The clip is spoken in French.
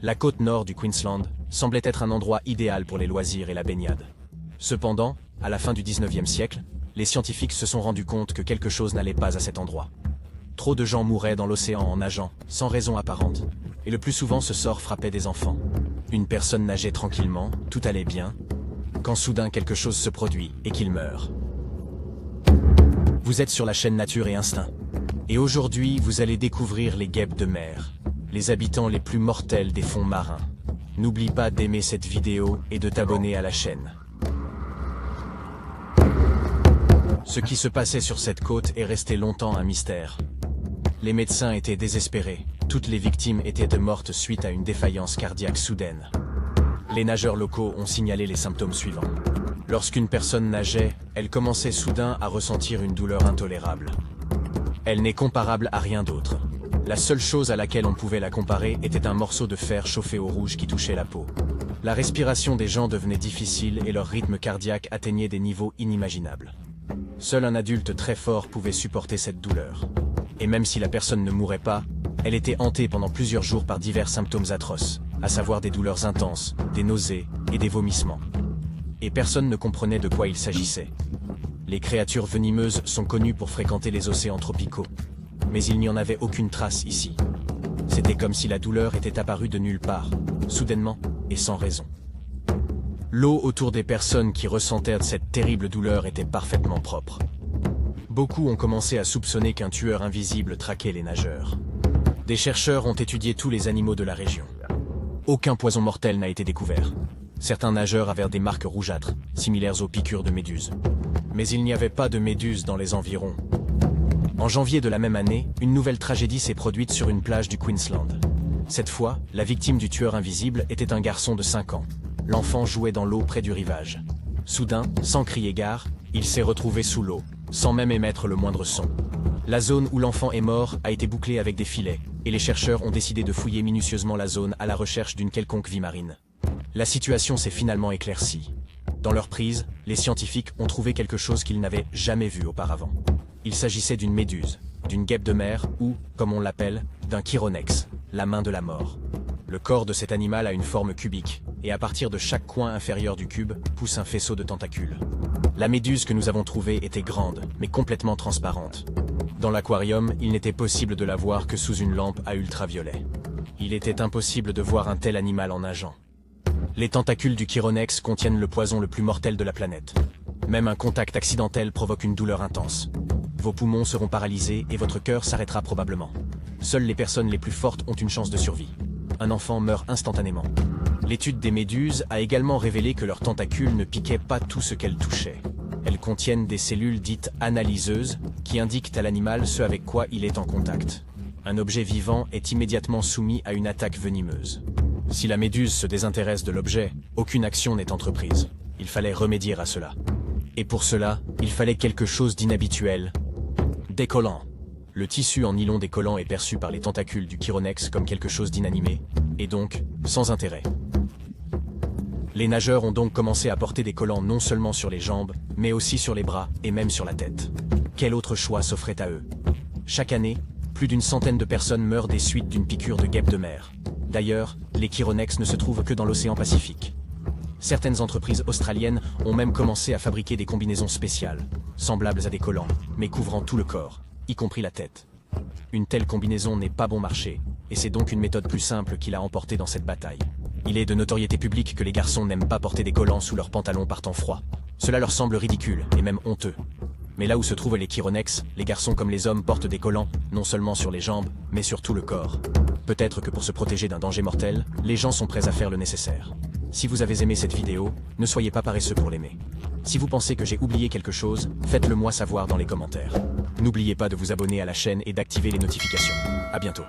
La côte nord du Queensland semblait être un endroit idéal pour les loisirs et la baignade. Cependant, à la fin du 19e siècle, les scientifiques se sont rendus compte que quelque chose n'allait pas à cet endroit. Trop de gens mouraient dans l'océan en nageant, sans raison apparente, et le plus souvent ce sort frappait des enfants. Une personne nageait tranquillement, tout allait bien, quand soudain quelque chose se produit et qu'il meurt. Vous êtes sur la chaîne Nature et Instinct. Et aujourd'hui, vous allez découvrir les guêpes de mer, les habitants les plus mortels des fonds marins. N'oublie pas d'aimer cette vidéo et de t'abonner à la chaîne. Ce qui se passait sur cette côte est resté longtemps un mystère. Les médecins étaient désespérés, toutes les victimes étaient mortes suite à une défaillance cardiaque soudaine. Les nageurs locaux ont signalé les symptômes suivants. Lorsqu'une personne nageait, elle commençait soudain à ressentir une douleur intolérable. Elle n'est comparable à rien d'autre. La seule chose à laquelle on pouvait la comparer était un morceau de fer chauffé au rouge qui touchait la peau. La respiration des gens devenait difficile et leur rythme cardiaque atteignait des niveaux inimaginables. Seul un adulte très fort pouvait supporter cette douleur. Et même si la personne ne mourait pas, elle était hantée pendant plusieurs jours par divers symptômes atroces, à savoir des douleurs intenses, des nausées et des vomissements. Et personne ne comprenait de quoi il s'agissait. Les créatures venimeuses sont connues pour fréquenter les océans tropicaux. Mais il n'y en avait aucune trace ici. C'était comme si la douleur était apparue de nulle part, soudainement et sans raison. L'eau autour des personnes qui ressentaient cette terrible douleur était parfaitement propre. Beaucoup ont commencé à soupçonner qu'un tueur invisible traquait les nageurs. Des chercheurs ont étudié tous les animaux de la région. Aucun poison mortel n'a été découvert. Certains nageurs avaient des marques rougeâtres, similaires aux piqûres de méduses. Mais il n'y avait pas de méduses dans les environs. En janvier de la même année, une nouvelle tragédie s'est produite sur une plage du Queensland. Cette fois, la victime du tueur invisible était un garçon de 5 ans. L'enfant jouait dans l'eau près du rivage. Soudain, sans crier gare, il s'est retrouvé sous l'eau, sans même émettre le moindre son. La zone où l'enfant est mort a été bouclée avec des filets, et les chercheurs ont décidé de fouiller minutieusement la zone à la recherche d'une quelconque vie marine. La situation s'est finalement éclaircie. Dans leur prise, les scientifiques ont trouvé quelque chose qu'ils n'avaient jamais vu auparavant. Il s'agissait d'une méduse, d'une guêpe de mer ou, comme on l'appelle, d'un chironex, la main de la mort. Le corps de cet animal a une forme cubique, et à partir de chaque coin inférieur du cube pousse un faisceau de tentacules. La méduse que nous avons trouvée était grande, mais complètement transparente. Dans l'aquarium, il n'était possible de la voir que sous une lampe à ultraviolet. Il était impossible de voir un tel animal en nageant. Les tentacules du chironex contiennent le poison le plus mortel de la planète. Même un contact accidentel provoque une douleur intense. Vos poumons seront paralysés et votre cœur s'arrêtera probablement. Seules les personnes les plus fortes ont une chance de survie. Un enfant meurt instantanément. L'étude des méduses a également révélé que leurs tentacules ne piquaient pas tout ce qu'elles touchaient. Elles contiennent des cellules dites analyseuses qui indiquent à l'animal ce avec quoi il est en contact. Un objet vivant est immédiatement soumis à une attaque venimeuse. Si la méduse se désintéresse de l'objet, aucune action n'est entreprise. Il fallait remédier à cela. Et pour cela, il fallait quelque chose d'inhabituel. Des collants. Le tissu en nylon des collants est perçu par les tentacules du chironex comme quelque chose d'inanimé, et donc sans intérêt. Les nageurs ont donc commencé à porter des collants non seulement sur les jambes, mais aussi sur les bras et même sur la tête. Quel autre choix s'offrait à eux? Chaque année, plus d'une centaine de personnes meurent des suites d'une piqûre de guêpe de mer. D'ailleurs, les chironex ne se trouvent que dans l'océan Pacifique. Certaines entreprises australiennes ont même commencé à fabriquer des combinaisons spéciales, semblables à des collants, mais couvrant tout le corps, y compris la tête. Une telle combinaison n'est pas bon marché, et c'est donc une méthode plus simple qui l'a emporté dans cette bataille. Il est de notoriété publique que les garçons n'aiment pas porter des collants sous leurs pantalons par temps froid. Cela leur semble ridicule, et même honteux. Mais là où se trouvent les chironex, les garçons comme les hommes portent des collants, non seulement sur les jambes, mais sur tout le corps. Peut-être que pour se protéger d'un danger mortel, les gens sont prêts à faire le nécessaire. Si vous avez aimé cette vidéo, ne soyez pas paresseux pour l'aimer. Si vous pensez que j'ai oublié quelque chose, faites-le moi savoir dans les commentaires. N'oubliez pas de vous abonner à la chaîne et d'activer les notifications. À bientôt.